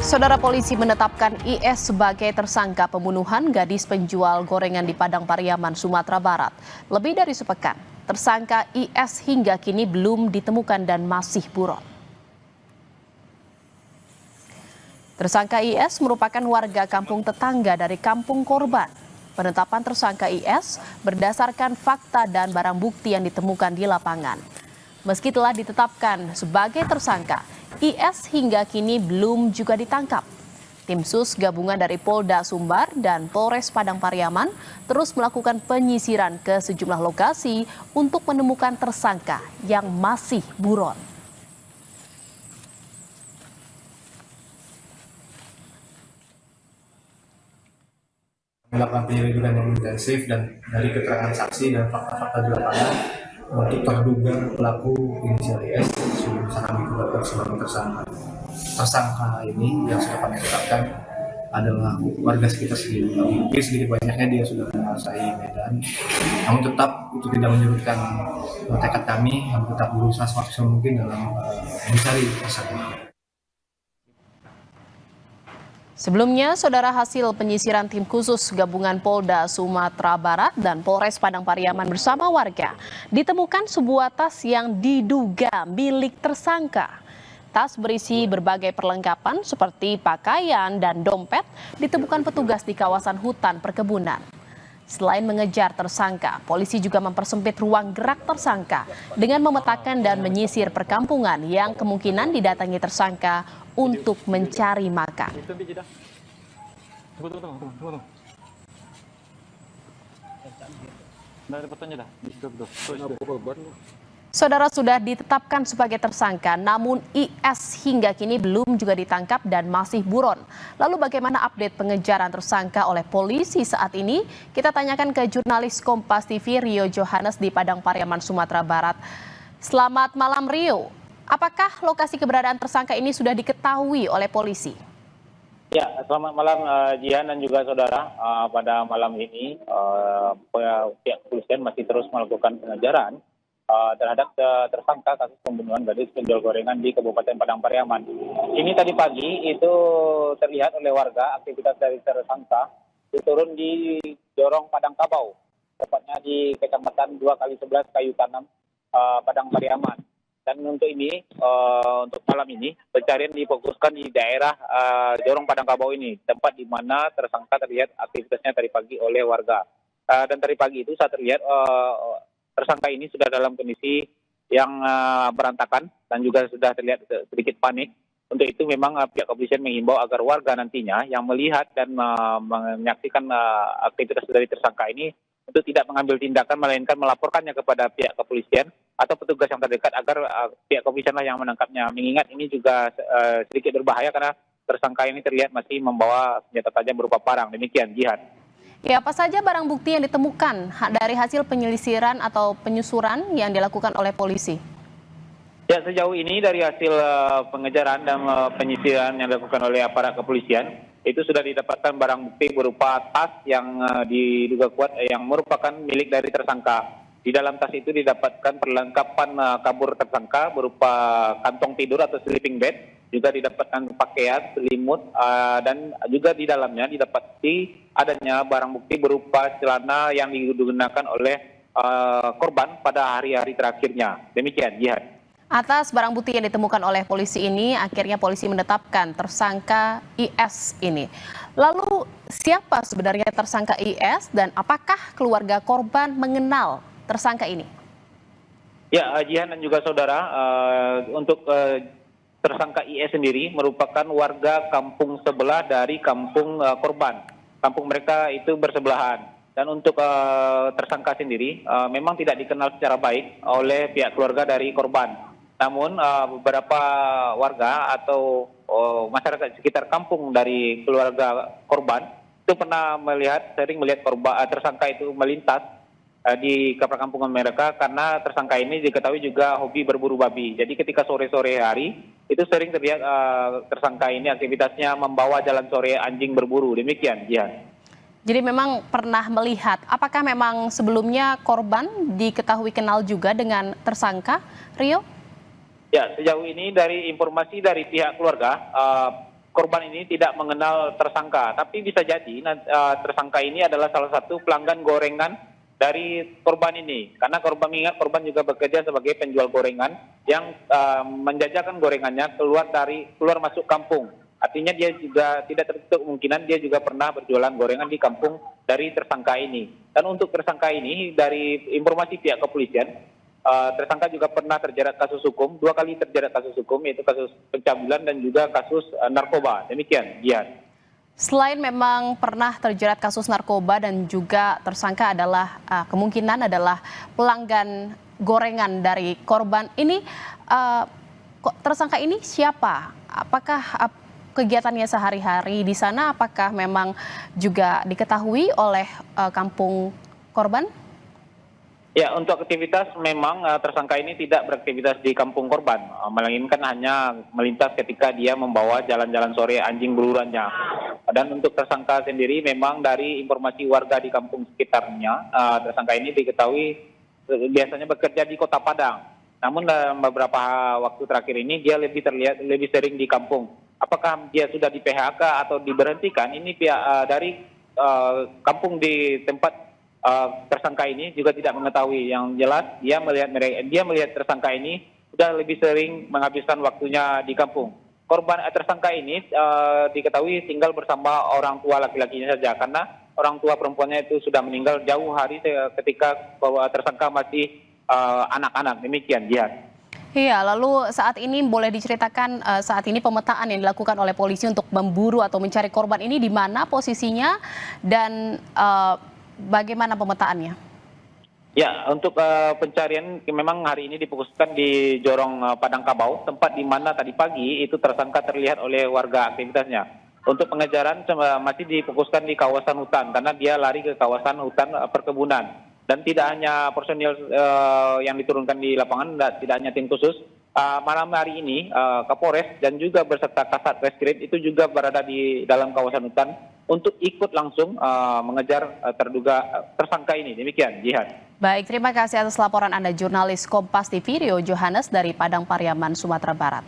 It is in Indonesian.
Saudara polisi menetapkan IS sebagai tersangka pembunuhan gadis penjual gorengan di Padang Pariaman, Sumatera Barat. Lebih dari sepekan, tersangka IS hingga kini belum ditemukan dan masih buron. Tersangka IS merupakan warga kampung tetangga dari kampung korban. Penetapan tersangka IS berdasarkan fakta dan barang bukti yang ditemukan di lapangan. Meski telah ditetapkan sebagai tersangka, IS hingga kini belum juga ditangkap. Tim Sus gabungan dari Polda Sumbar dan Polres Padang Pariaman terus melakukan penyisiran ke sejumlah lokasi untuk menemukan tersangka yang masih buron. Melakukan penyelidikan yang intensif dan dari keterangan saksi dan fakta-fakta di lapangan untuk terduga pelaku inisial IS sudah bisa kami tetapkan sebagai tersangka. Tersangka ini yang sudah kami tetapkan adalah warga sekitar sendiri. Mungkin sedikit banyaknya dia sudah menguasai Medan, namun tetap itu tidak menyurutkan tekad kami yang tetap berusaha semaksimal mungkin dalam mencari tersangka. Sebelumnya, saudara, hasil penyisiran tim khusus gabungan Polda Sumatera Barat dan Polres Padang Pariaman bersama warga ditemukan sebuah tas yang diduga milik tersangka. Tas berisi berbagai perlengkapan seperti pakaian dan dompet ditemukan petugas di kawasan hutan perkebunan. Selain mengejar tersangka, polisi juga mempersempit ruang gerak tersangka dengan memetakan dan menyisir perkampungan yang kemungkinan didatangi tersangka untuk mencari makan. Saudara, sudah ditetapkan sebagai tersangka, namun IS hingga kini belum juga ditangkap dan masih buron. Lalu bagaimana update pengejaran tersangka oleh polisi saat ini? Kita tanyakan ke jurnalis Kompas TV Rio Johannes di Padang Pariaman, Sumatera Barat. Selamat malam, Rio. Apakah lokasi keberadaan tersangka ini sudah diketahui oleh polisi? Ya, selamat malam Jihan dan juga saudara. Pada malam ini pihak kepolisian masih terus melakukan pengejaran terhadap tersangka kasus pembunuhan gadis penjual gorengan di Kabupaten Padang Pariaman. Ini tadi pagi itu terlihat oleh warga aktivitas dari tersangka itu turun di Jorong Padang Kabau, tepatnya di Kecamatan 2x11 Kayu Tanam, Padang Pariaman. Dan untuk ini, untuk malam ini, pencarian difokuskan di daerah Jorong Padang Kabau ini, tempat di mana tersangka terlihat aktivitasnya tadi pagi oleh warga. Dan tadi pagi itu saat terlihat tersangka ini sudah dalam kondisi yang berantakan dan juga sudah terlihat sedikit panik. Untuk itu memang pihak kepolisian menghimbau agar warga nantinya yang melihat dan menyaksikan aktivitas dari tersangka ini untuk tidak mengambil tindakan melainkan melaporkannya kepada pihak kepolisian atau petugas yang terdekat agar pihak kepolisian lah yang menangkapnya. Mengingat ini juga sedikit berbahaya karena tersangka ini terlihat masih membawa senjata tajam berupa parang. Demikian, Jihan. Ya, apa saja barang bukti yang ditemukan dari hasil penyelisiran atau penyusuran yang dilakukan oleh polisi? Ya, sejauh ini dari hasil pengejaran dan penyisiran yang dilakukan oleh aparat kepolisian, itu sudah didapatkan barang bukti berupa tas yang diduga kuat yang merupakan milik dari tersangka. Di dalam tas itu didapatkan perlengkapan kabur tersangka berupa kantong tidur atau sleeping bag, juga didapatkan pakaian, selimut, dan juga di dalamnya didapati adanya barang bukti berupa celana yang digunakan oleh korban pada hari-hari terakhirnya. Demikian, Jihan. Atas barang bukti yang ditemukan oleh polisi ini, akhirnya polisi menetapkan tersangka IS ini. Lalu siapa sebenarnya tersangka IS dan apakah keluarga korban mengenal tersangka ini? Ya, Jihan dan juga saudara, untuk tersangka IS sendiri merupakan warga kampung sebelah dari kampung korban. Kampung mereka itu bersebelahan. Dan untuk tersangka sendiri memang tidak dikenal secara baik oleh pihak keluarga dari korban. Namun beberapa warga atau masyarakat sekitar kampung dari keluarga korban itu pernah sering melihat tersangka itu melintas di perkampungan mereka karena tersangka ini diketahui juga hobi berburu babi. Jadi ketika sore-sore hari itu sering terlihat tersangka ini aktivitasnya membawa jalan sore anjing berburu. Demikian, Jihan. Jadi memang pernah melihat, apakah memang sebelumnya korban diketahui kenal juga dengan tersangka, Rio? Ya, sejauh ini dari informasi dari pihak keluarga, korban ini tidak mengenal tersangka, tapi bisa jadi tersangka ini adalah salah satu pelanggan gorengan dari korban ini. Karena korban juga bekerja sebagai penjual gorengan yang menjajakan gorengannya keluar masuk kampung. Artinya dia juga tidak tertutup kemungkinan dia juga pernah berjualan gorengan di kampung dari tersangka ini. Dan untuk tersangka ini dari informasi pihak kepolisian, tersangka juga pernah terjerat kasus hukum, 2 kali terjerat kasus hukum, yaitu kasus pencabulan dan juga kasus narkoba. Demikian, Jihan. Selain memang pernah terjerat kasus narkoba dan juga tersangka adalah kemungkinan adalah pelanggan gorengan dari korban ini, tersangka ini siapa? Apakah kegiatannya sehari-hari di sana? Apakah memang juga diketahui oleh kampung korban? Ya, untuk aktivitas memang tersangka ini tidak beraktivitas di kampung korban, melainkan hanya melintas ketika dia membawa jalan-jalan sore anjing belurannya. Dan untuk tersangka sendiri memang dari informasi warga di kampung sekitarnya, tersangka ini diketahui biasanya bekerja di Kota Padang. Namun dalam beberapa waktu terakhir ini dia lebih sering di kampung. Apakah dia sudah di PHK atau diberhentikan? Ini pihak dari kampung di tempat tersangka ini juga tidak mengetahui. Yang jelas dia melihat tersangka ini sudah lebih sering menghabiskan waktunya di kampung. Tersangka ini diketahui tinggal bersama orang tua laki-lakinya saja, karena orang tua perempuannya itu sudah meninggal jauh hari ketika tersangka masih anak-anak. Demikian, Jihan. Iya, lalu saat ini boleh diceritakan saat ini pemetaan yang dilakukan oleh polisi untuk memburu atau mencari korban ini di mana posisinya dan bagaimana pemetaannya? Ya, untuk pencarian memang hari ini difokuskan di Jorong Padang Kabau, tempat di mana tadi pagi itu tersangka terlihat oleh warga aktivitasnya. Untuk pengejaran masih difokuskan di kawasan hutan, karena dia lari ke kawasan hutan perkebunan. Dan tidak hanya personil yang diturunkan di lapangan, tidak hanya tim khusus. Malam hari ini Kapolres dan juga beserta Kasat Reskrim itu juga berada di dalam kawasan hutan untuk ikut langsung mengejar tersangka ini. Demikian, Jihan. Baik, terima kasih atas laporan Anda jurnalis Kompas TV Rio Johannes dari Padang Pariaman, Sumatera Barat.